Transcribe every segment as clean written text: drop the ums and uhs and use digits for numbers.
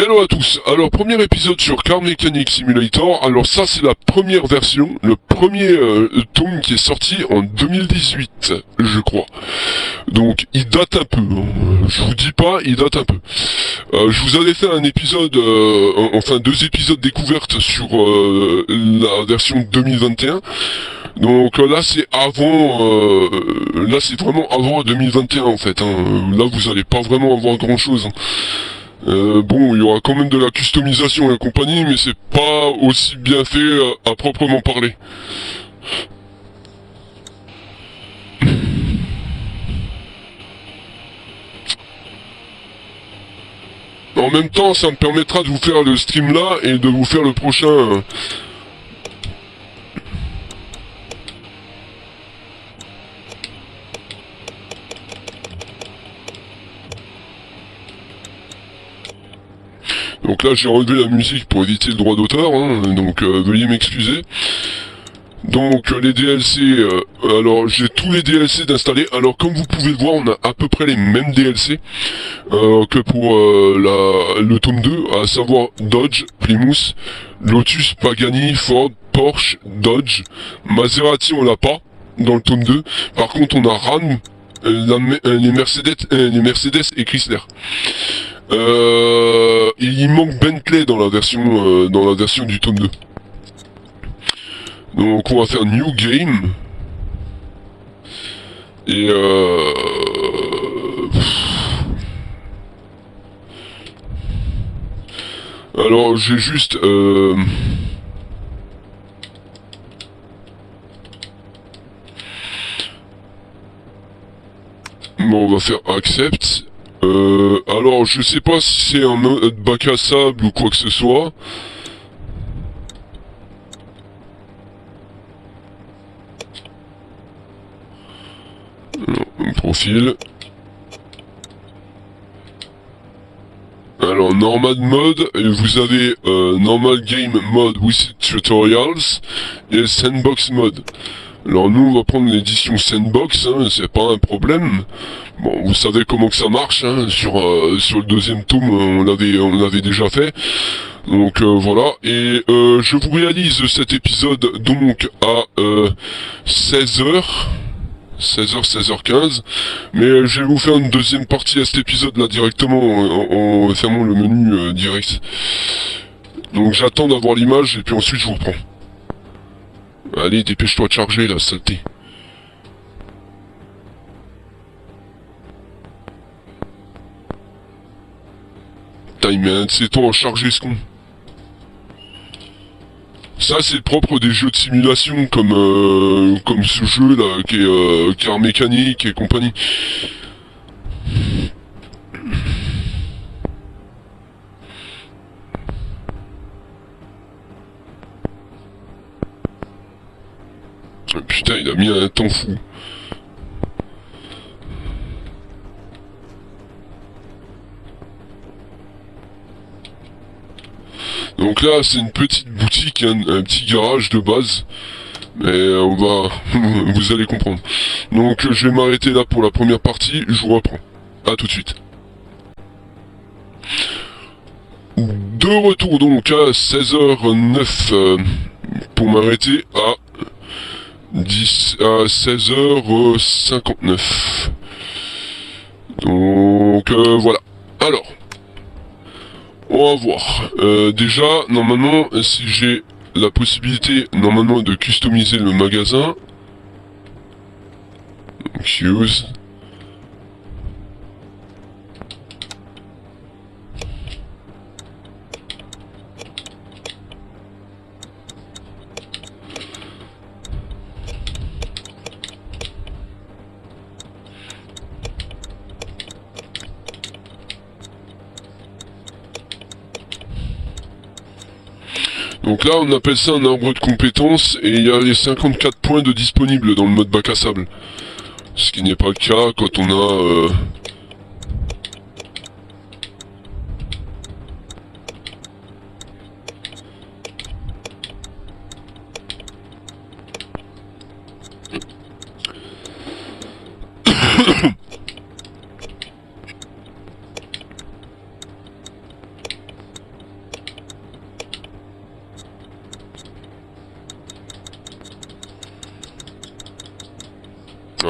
Hello à tous. Alors, premier épisode sur Car Mechanic Simulator. Alors ça, c'est la première version, le premier tome qui est sorti en 2018, je crois. Donc, il date un peu. Hein. Je vous dis pas, il date un peu. Je vous avais fait un épisode, enfin 2 épisodes découvertes sur la version 2021. Donc là c'est là c'est vraiment avant 2021 en fait. Hein. Là vous allez pas vraiment avoir grand chose. Hein. Bon, il y aura quand même de la customisation et compagnie, mais c'est pas aussi bien fait à proprement parler. En même temps, ça me permettra de vous faire le stream là et de vous faire le prochain. Donc là, j'ai enlevé la musique pour éviter le droit d'auteur, hein, donc veuillez m'excuser. Donc les DLC, alors j'ai tous les DLC d'installer. Alors comme vous pouvez le voir, on a à peu près les mêmes DLC que pour le tome 2, à savoir Dodge, Plymouth, Lotus, Pagani, Ford, Porsche, Dodge, Maserati on l'a pas dans le tome 2. Par contre on a Ram, les Mercedes et Chrysler. Il manque Bentley dans la version du tome 2. Donc on va faire New Game. Et alors j'ai juste bon, on va faire Accept. Alors je sais pas si c'est un mode bac à sable ou quoi que ce soit. Profil. Alors normal mode, et vous avez normal game mode with tutorials et sandbox mode. Alors nous on va prendre l'édition sandbox, hein, c'est pas un problème. Bon, vous savez comment que ça marche, hein, sur le deuxième tome on l'avait déjà fait. Donc voilà, et je vous réalise cet épisode donc à 16h. 16h, 16h15, mais je vais vous faire une deuxième partie à cet épisode là directement en fermant le menu direct. Donc j'attends d'avoir l'image et puis ensuite je vous reprends. Allez, dépêche-toi de charger la saleté. Time, c'est toi en charger ce con. Ça c'est le propre des jeux de simulation comme ce jeu là qui est Car Mécanique et compagnie. Putain, il a mis un temps fou. Donc là, c'est une petite boutique, un petit garage de base. Mais on va... vous allez comprendre. Donc je vais m'arrêter là pour la première partie, je vous reprends. A tout de suite. De retour donc à 16h09 pour m'arrêter à 16h59. Donc voilà. Alors, on va voir. Déjà, normalement, si j'ai la possibilité, normalement, de customiser le magasin. Donc, use. Donc là, on appelle ça un arbre de compétences, et il y a les 54 points de disponibles dans le mode bac à sable. Ce qui n'est pas le cas quand on a...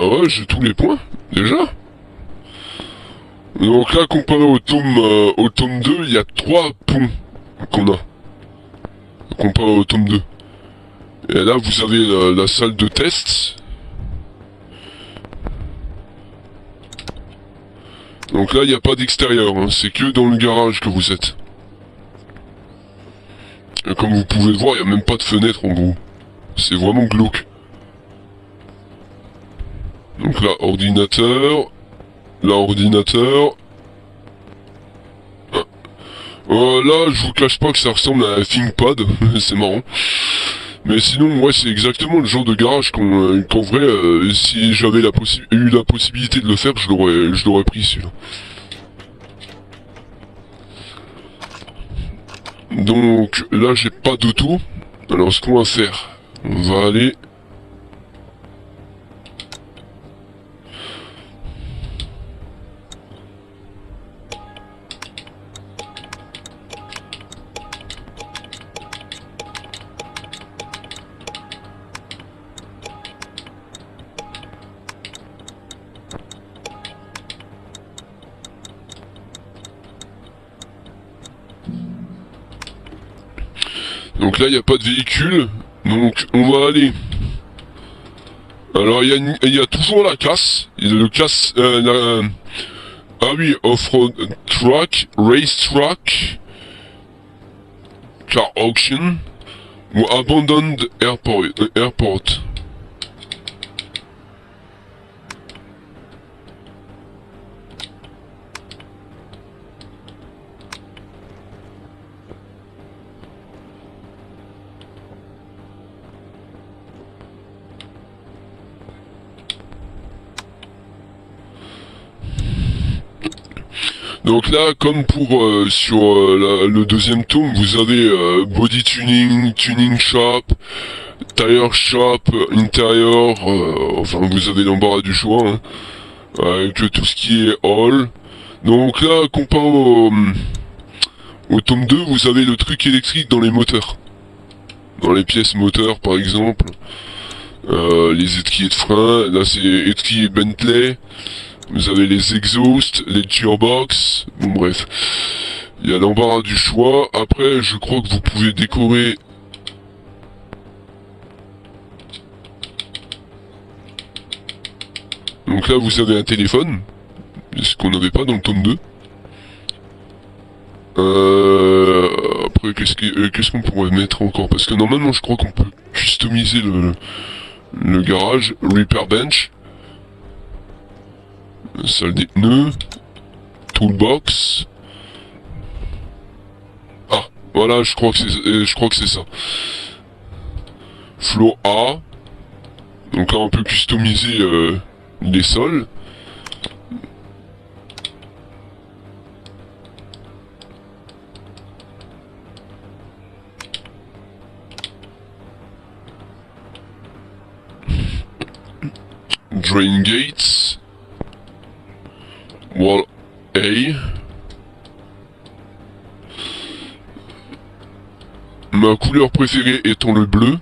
ouais, j'ai tous les points, déjà. Donc là, comparé au tome 2, il y a 3 ponts qu'on a. Comparé au tome 2. Et là, vous avez la salle de test. Donc là, il n'y a pas d'extérieur, hein, c'est que dans le garage que vous êtes. Et comme vous pouvez le voir, il n'y a même pas de fenêtre en gros. C'est vraiment glauque. Donc là, ordinateur. Là, ordinateur. Là, je vous cache pas que ça ressemble à un ThinkPad, c'est marrant. Mais sinon, ouais, c'est exactement le genre de garage qu'en vrai, si j'avais eu la possibilité de le faire, je l'aurais pris celui-là. Donc là, j'ai pas d'auto. Alors, ce qu'on va faire, on va aller. Donc là, il n'y a pas de véhicule. Donc, on va aller. Alors, il y a toujours la casse. Le casse. Ah oui, off-road truck, race truck, car auction, ou abandoned airport. Donc là, comme pour sur le deuxième tome, vous avez body tuning, tuning shop, tire shop, intérieur, enfin vous avez l'embarras du choix, hein, avec tout ce qui est all. Donc là, comparé au tome 2, vous avez le truc électrique dans les moteurs. Dans les pièces moteurs par exemple, les étriers de frein, là c'est étrier Bentley. Vous avez les exhausts, les gearbox, bon bref. Il y a l'embarras du choix. Après, je crois que vous pouvez décorer... Donc là, vous avez un téléphone. Ce qu'on n'avait pas dans le tome 2. Après, qu'est-ce qu'on pourrait mettre encore? Parce que normalement, je crois qu'on peut customiser le garage. Repair bench. Salle des pneus. Toolbox. Ah, voilà, je crois que c'est ça. Floor A. Donc là, on peut customiser les sols. Drain gates. Wall A. Ma couleur préférée étant le bleu.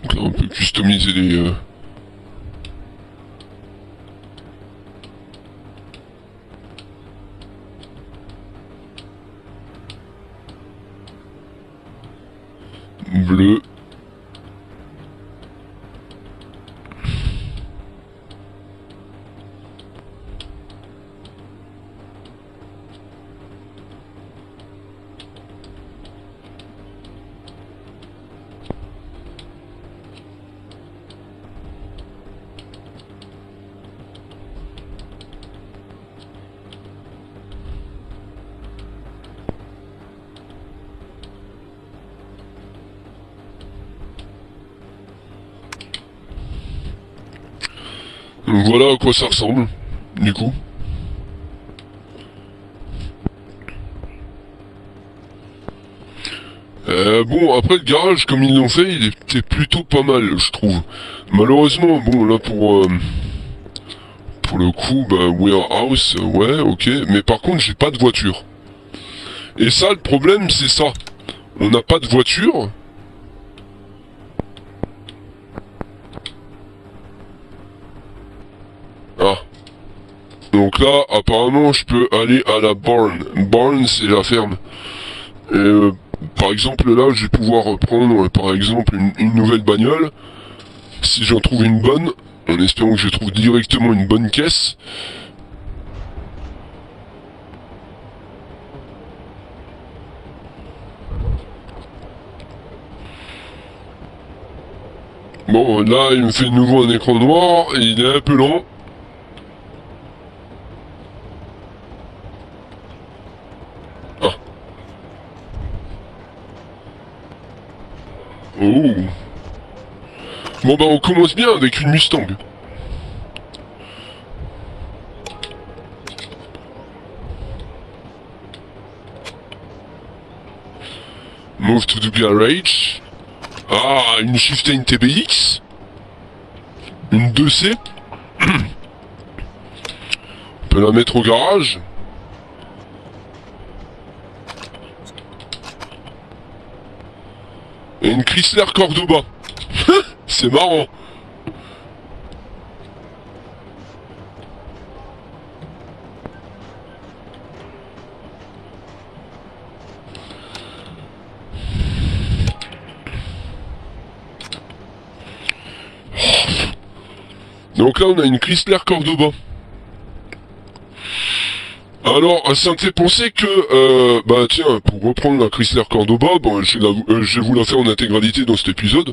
Donc là, on peut customiser les... bleu. Donc voilà à quoi ça ressemble, du coup. Bon, après le garage, comme ils l'ont fait, il était plutôt pas mal, je trouve. Malheureusement, bon, là pour le coup, bah, warehouse, ouais, ok. Mais par contre, j'ai pas de voiture. Et ça, le problème, c'est ça. On n'a pas de voiture. Ah. Donc là, apparemment, je peux aller à la barn. Barn, c'est la ferme. Et, par exemple, là, je vais pouvoir prendre, par exemple, une nouvelle bagnole. Si j'en trouve une bonne, en espérant que je trouve directement une bonne caisse. Bon, là, il me fait de nouveau un écran noir, et il est un peu lent. Ah. Oh. Bon bah on commence bien avec une Mustang. Move to the garage. Ah, une Shiftain TBX. Une 2C. On peut la mettre au garage. Et une Chrysler Cordoba. C'est marrant. Donc là on a une Chrysler Cordoba. Alors, ça me fait penser que, bah tiens, pour reprendre la Chrysler Cordoba, bon, je vais vous la faire en intégralité dans cet épisode.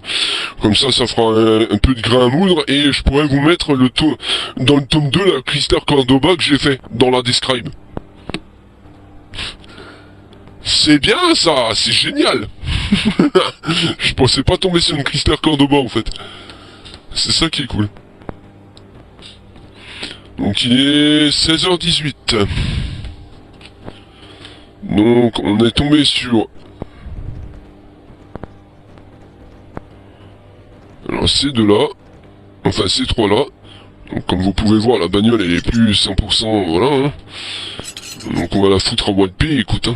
Comme ça fera un peu de grain à moudre, et je pourrais vous mettre dans le tome 2 la Chrysler Cordoba que j'ai fait, dans la describe. C'est bien ça, c'est génial. Je pensais pas tomber sur une Chrysler Cordoba en fait. C'est ça qui est cool. Donc il est 16h18. Donc on est tombé sur... Alors ces deux-là, enfin ces trois-là. Donc comme vous pouvez voir, la bagnole elle est plus 100%, voilà. Hein. Donc on va la foutre en boîte de paix, écoute. Hein.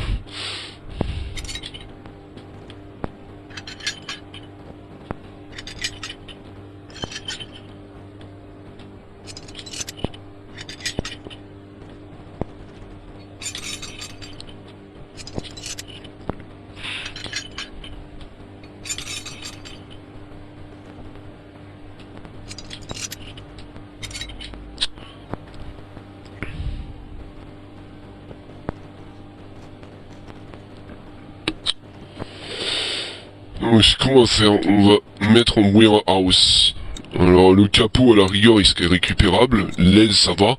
Donc ce qu'on va faire, on va mettre en warehouse. Alors le capot à la rigueur il serait récupérable, l'aile ça va,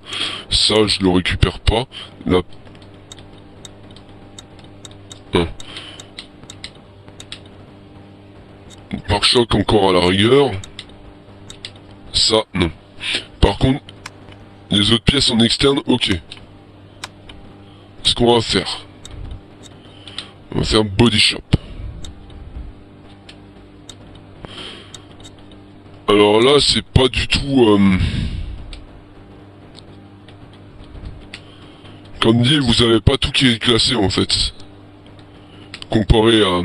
ça je le récupère pas, la... Hein. Pare-choc encore à la rigueur, ça non. Par contre, les autres pièces en externe, ok. Ce qu'on va faire, on va faire body shop. Alors là, c'est pas du tout... Comme dit, vous avez pas tout qui est classé en fait. Comparé à...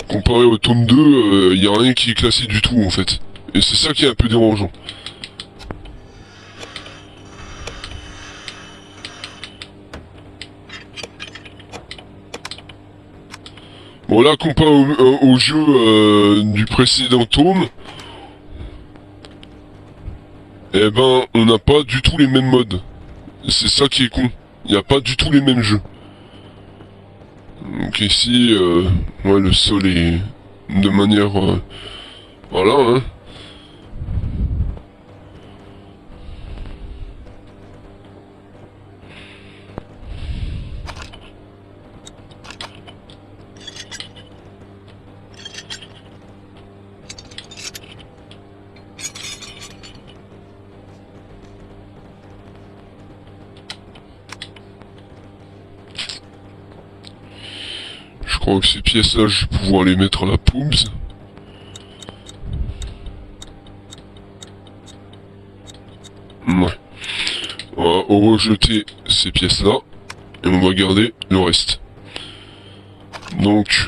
Comparé au tome 2, y a rien qui est classé du tout en fait. Et c'est ça qui est un peu dérangeant. Bon là, comparé au jeu du précédent tome, eh ben, on n'a pas du tout les mêmes modes. C'est ça qui est con. Il n'y a pas du tout les mêmes jeux. Donc ici, ouais, le sol est de manière Voilà, hein. Je crois que ces pièces-là, je vais pouvoir les mettre à la poubs. Ouais. On va rejeter ces pièces-là. Et on va garder le reste. Donc...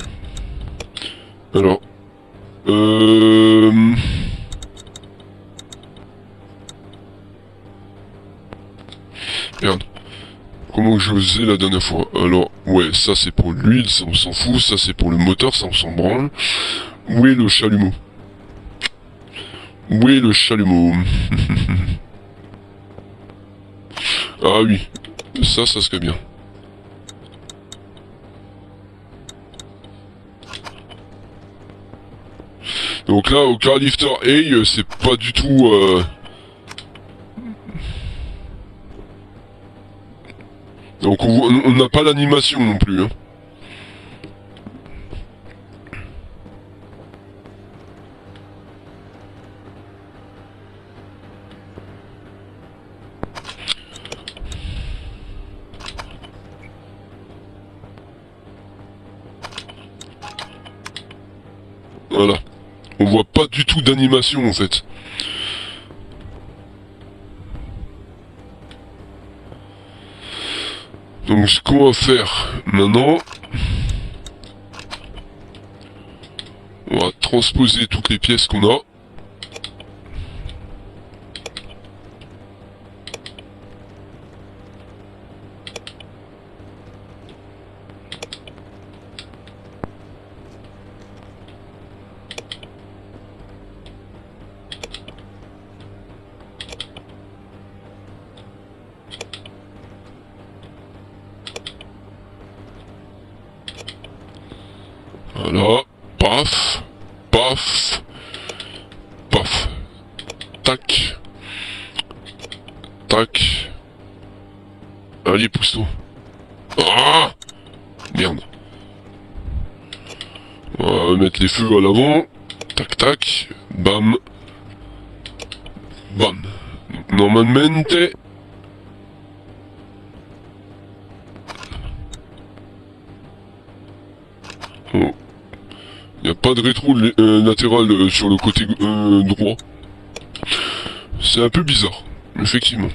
Alors... Merde. Comment que je faisais la dernière fois? Alors, ouais, ça c'est pour l'huile, ça on s'en fout. Ça c'est pour le moteur, ça on s'en branle. Où est le chalumeau? Où est le chalumeau? Ah oui, ça serait bien. Donc là, au car lifter A, c'est pas du tout... Donc on n'a pas l'animation non plus. Hein. Voilà. On voit pas du tout d'animation en fait. Donc ce qu'on va faire maintenant, on va transposer toutes les pièces qu'on a. Voilà, paf, paf, paf, tac, tac. Allez, pousse-toi. Ah, merde. On va mettre les feux à l'avant. Tac, tac, bam, bam. Normalement, oh. Il n'y a pas de rétro latéral sur le côté droit. C'est un peu bizarre, effectivement.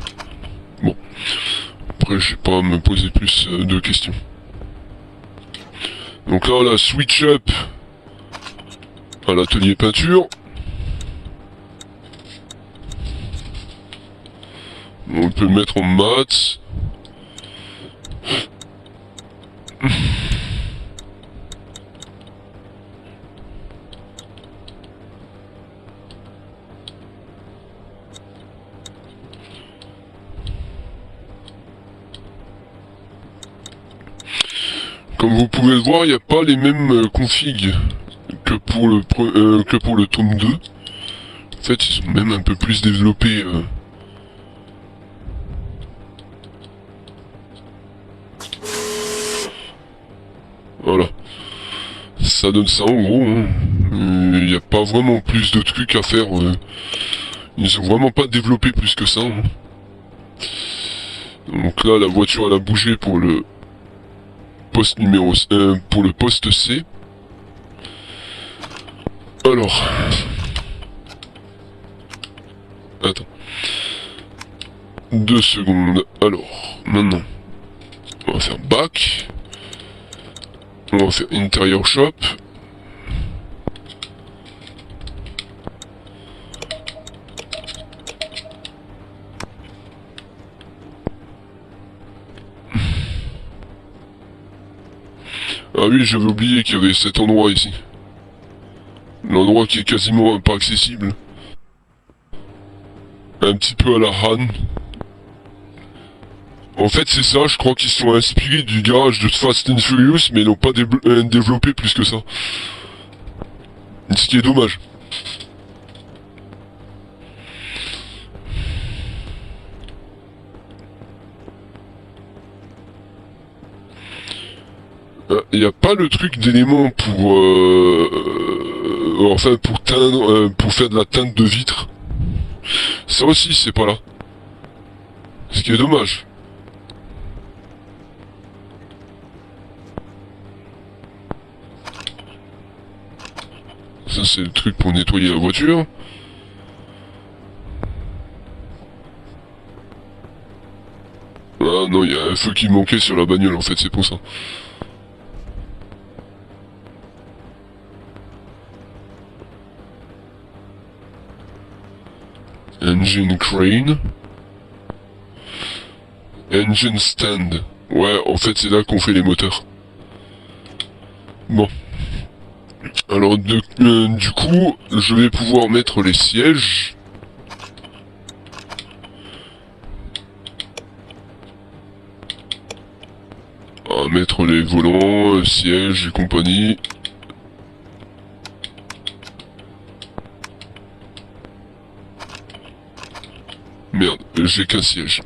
Bon, après je vais pas me poser plus de questions. Donc là, la switch up à l'atelier peinture. On peut le mettre en mat. Comme vous pouvez le voir, il n'y a pas les mêmes configs que pour le tome 2. En fait, ils sont même un peu plus développés. Voilà. Ça donne ça en gros. Il n'y a pas vraiment plus de trucs à faire. Ils ont vraiment pas développé plus que ça. Hein. Donc là, la voiture elle a bougé pour le poste numéro pour le poste C. Alors. Attends. 2 secondes. Alors, maintenant. On va faire back. On va faire interior shop. Ah oui, j'avais oublié qu'il y avait cet endroit ici. L'endroit qui est quasiment pas accessible. Un petit peu à la Han. En fait, c'est ça, je crois qu'ils se sont inspirés du garage de Fast and Furious, mais ils n'ont pas développé plus que ça. Ce qui est dommage. Il n'y a pas le truc d'éléments pour... enfin, pour teindre, pour faire de la teinte de vitre. Ça aussi, c'est pas là. Ce qui est dommage. Ça, c'est le truc pour nettoyer la voiture. Ah non, il y a un feu qui manquait sur la bagnole, en fait, c'est pour ça. Engine crane. Engine stand. Ouais, en fait, c'est là qu'on fait les moteurs. Bon. Alors, du coup, je vais pouvoir mettre les sièges. On va mettre les volants, sièges et compagnie. Merde, j'ai qu'un siège.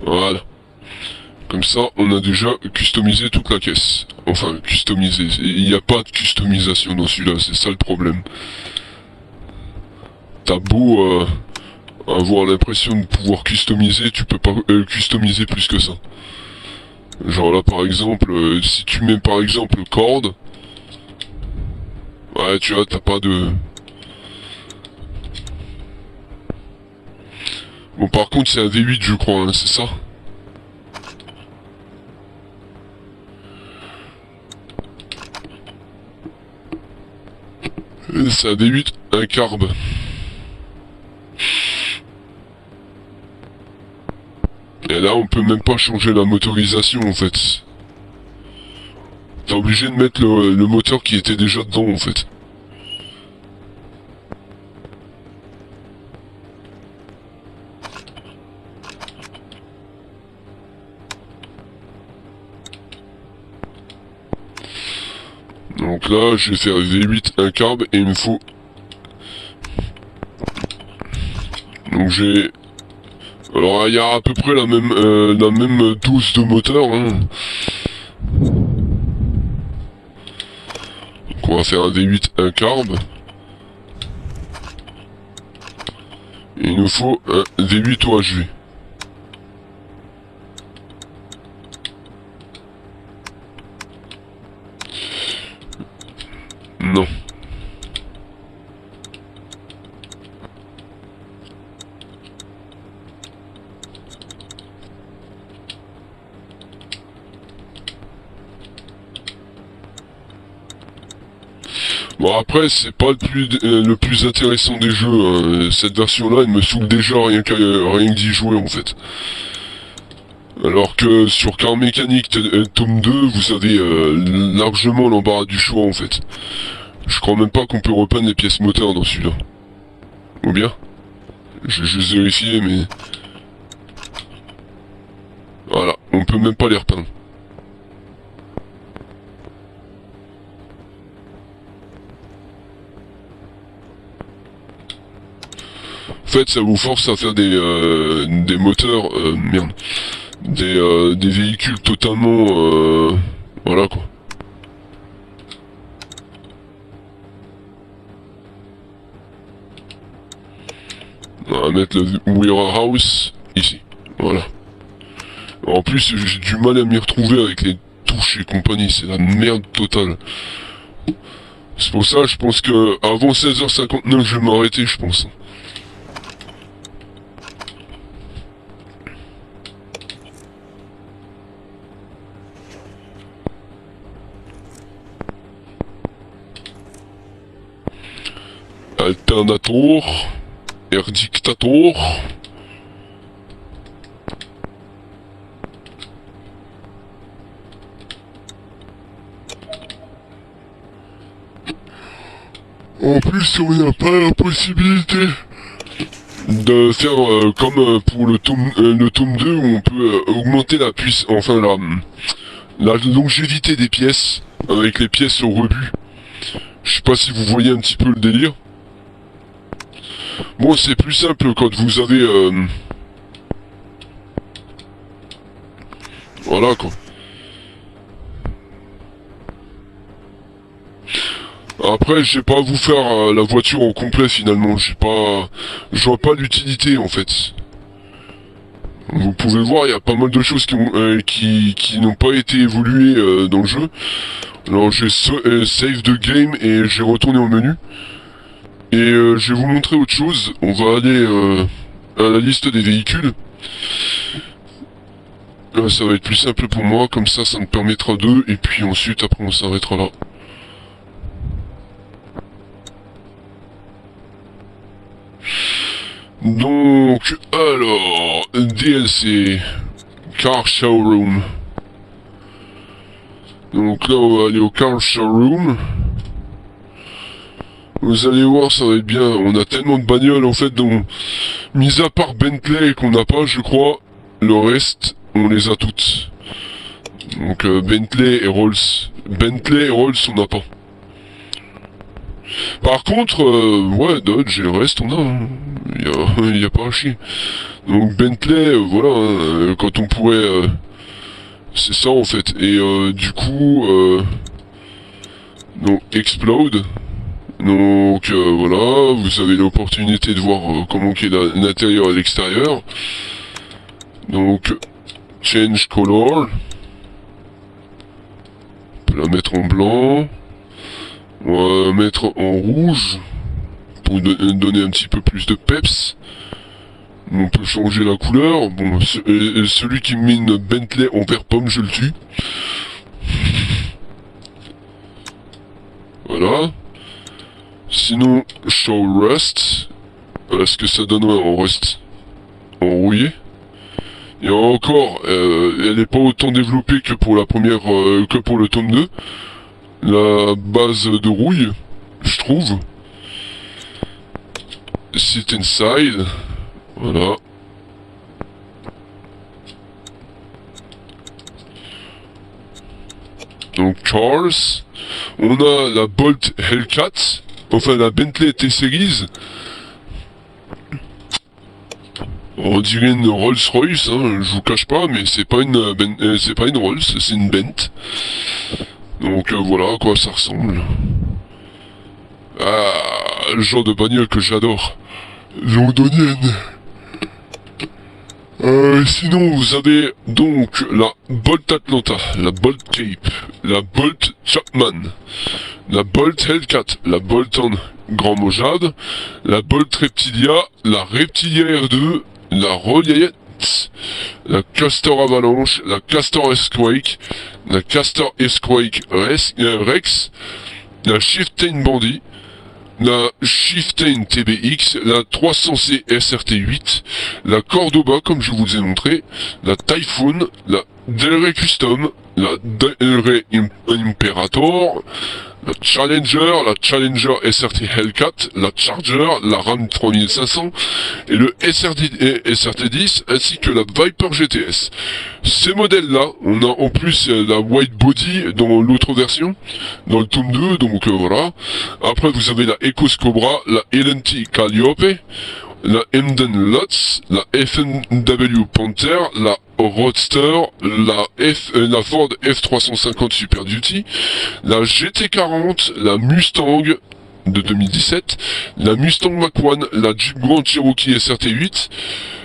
Voilà. Comme ça, on a déjà customisé toute la caisse. Enfin, customisé. Il n'y a pas de customisation dans celui-là, c'est ça le problème. T'as beau avoir l'impression de pouvoir customiser, tu peux pas customiser plus que ça. Genre là, par exemple, si tu mets par exemple corde, ouais, tu vois, t'as pas de... Bon, par contre, c'est un V8, je crois, hein, c'est ça? C'est un V8, un carb. Et là, on peut même pas changer la motorisation, en fait. T'es obligé de mettre le moteur qui était déjà dedans, en fait. Donc là, je vais faire V8, un carb, et il me faut... Donc j'ai... Alors il y a à peu près la même dose de moteur, hein. Donc on va faire un V8, un carb. Et il nous faut un V8 OHV. Non. Bon après c'est pas le plus intéressant des jeux, hein. Cette version-là elle me saoule déjà rien que d'y jouer en fait. Alors que sur Car Mécanique tome 2, vous avez largement l'embarras du choix en fait. Je crois même pas qu'on peut repeindre les pièces moteurs dans celui-là. Ou bien? J'ai juste vérifié mais... Voilà, on peut même pas les repeindre. En fait, ça vous force à faire des moteurs, merde, des véhicules totalement, voilà quoi. On va mettre le warehouse ici, voilà. En plus, j'ai du mal à m'y retrouver avec les touches et compagnie, c'est la merde totale. C'est pour ça, je pense que avant 16h59, je vais m'arrêter, je pense. Alternator, Air Dictator. En plus, on n'a pas la possibilité de faire comme pour le tome 2 où on peut augmenter la puissance, enfin la longévité des pièces avec les pièces au rebut. Je sais pas si vous voyez un petit peu le délire. Bon, c'est plus simple quand vous avez... Voilà, quoi. Après, je vais pas vous faire la voiture en complet, finalement. Je vois pas l'utilité, en fait. Vous pouvez voir, il y a pas mal de choses qui n'ont pas été évoluées dans le jeu. Alors, je vais save the game et je vais retourner au menu. Et je vais vous montrer autre chose. On va aller à la liste des véhicules. Ça va être plus simple pour moi, comme ça me permettra de... Et puis ensuite, après, on s'arrêtera là. Donc, alors, DLC, Car Showroom. Donc là, on va aller au Car Showroom. Vous allez voir, ça va être bien. On a tellement de bagnoles, en fait, dont, mis à part Bentley qu'on n'a pas, je crois, le reste, on les a toutes. Donc, Bentley et Rolls. Bentley et Rolls, on n'a pas. Par contre, ouais, Dodge et le reste, on a. Hein. Y a pas à chier. Donc Bentley, voilà, hein, quand on pourrait... c'est ça en fait. Et du coup... donc Explode. Donc voilà, vous avez l'opportunité de voir comment est l'intérieur et l'extérieur. Donc Change Color. On peut la mettre en blanc. On va mettre en rouge. Pour donner un petit peu plus de peps. On peut changer la couleur. Bon, celui qui met une Bentley en vert pomme, je le tue. Voilà. Sinon, show rust. Voilà ce que ça donnerait en rust. En rouillé. Et encore, elle n'est pas autant développée que pour la première, que pour le tome 2. La base de rouille, je trouve. Sit inside. Voilà. Donc Charles. On a la Bolt Hellcat. Enfin la Bentley T-Series. On dirait une Rolls-Royce, hein, je vous cache pas, mais c'est pas une Rolls, c'est une Bent. Donc voilà à quoi ça ressemble. Ah, le genre de bagnole que j'adore. Londonienne. Sinon, vous avez donc la Bolt Atlanta, la Bolt Cape, la Bolt Chapman, la Bolt Hellcat, la Bolton Grand Mojade, la Bolt Reptilia, la Reptilia R2, la Reliant, la Castor Avalanche, la Castor S-Quake, la Castor S-Quake Rex, la Chieftain Bandit, la Chieftain TBX, la 300C SRT8, la Cordoba comme je vous ai montré, la Typhoon, la Delray Custom, la Delray Imperator, la Challenger SRT Hellcat, la Charger, la Ram 3500 et le SRT10 ainsi que la Viper GTS. Ces modèles-là, on a en plus la White Body dans l'autre version, dans le tome 2, donc voilà. Après vous avez la Ecos Cobra, la LNT Calliope, la Emden Lutz, la FNW Panther, la Roadster, la Ford F350 Super Duty, la GT40, la Mustang de 2017, la Mustang Mach-1, la Jeep Grand Cherokee SRT8,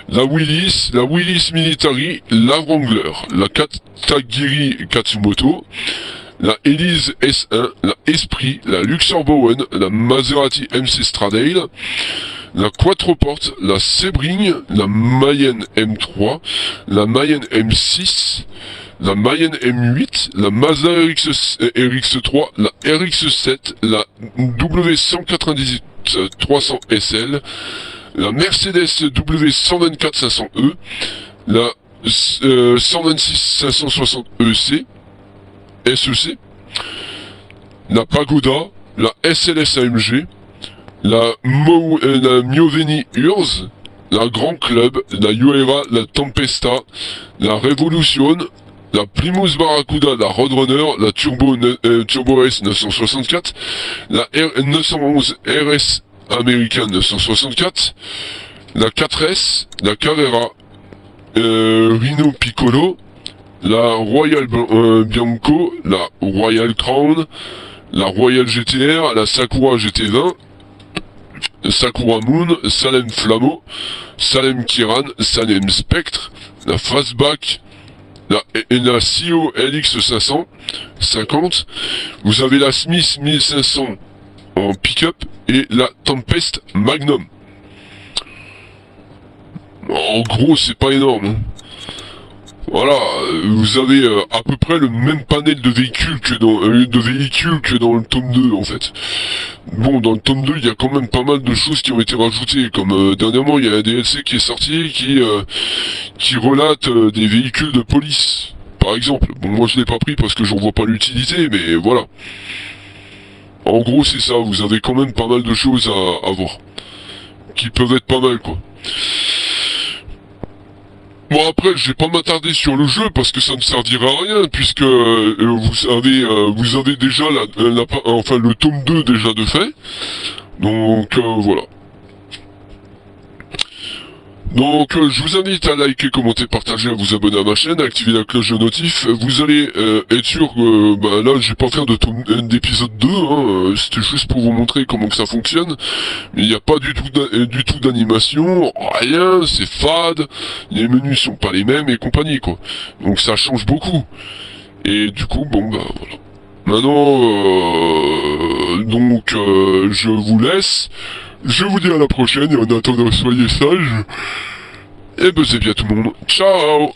la Willys Military, la Wrangler, la Katagiri Katsumoto, la Elise S1, la Esprit, la Luxor Bowen, la Maserati MC Stradale, la Quattroporte, la Sebring, la Mayenne M3, la Mayenne M6, la Mayenne M8, la Mazda RX3, la RX7, la W198 300 SL, la Mercedes W124 500E, la 126 560 EC, SEC, la Pagoda, la SLS AMG, la Mioveni Urs, la Grand Club, la Yuera, la Tempesta, la Revolution, la Plymouth Barracuda, la Roadrunner, la Turbo S 964, la R911 RS American 164, la 4S, la Carrera, Rhino Piccolo, la Royal Bianco, la Royal Crown, la Royal GTR, la Sakura GT20, Sakura Moon, Salem Flammo, Salem Kiran, Salem Spectre, la Fastback, la CEO LX 550, vous avez la Smith 1500 en pick-up et la Tempest Magnum. En gros, c'est pas énorme. Hein. Voilà, vous avez à peu près le même panel de véhicules que dans le tome 2 en fait. Bon, dans le tome 2, il y a quand même pas mal de choses qui ont été rajoutées, comme dernièrement, il y a un DLC qui est sorti qui relate des véhicules de police, par exemple. Bon, moi je l'ai pas pris parce que j'en vois pas l'utilité, mais voilà. En gros, c'est ça, vous avez quand même pas mal de choses à voir. Qui peuvent être pas mal, quoi. Bon après, je vais pas m'attarder sur le jeu parce que ça ne servira à rien puisque vous avez déjà enfin le tome 2 déjà de fait. Donc voilà. Donc je vous invite à liker, commenter, partager, à vous abonner à ma chaîne, à activer la cloche de notif. Vous allez être sûr que là je vais pas faire d'épisode 2, hein, c'était juste pour vous montrer comment que ça fonctionne. Il n'y a pas du tout d'animation, rien, c'est fade, les menus sont pas les mêmes et compagnie quoi. Donc ça change beaucoup. Et du coup bon bah voilà. Maintenant je vous laisse. Je vous dis à la prochaine et en attendant soyez sages. Et ben c'est bien tout le monde. Ciao.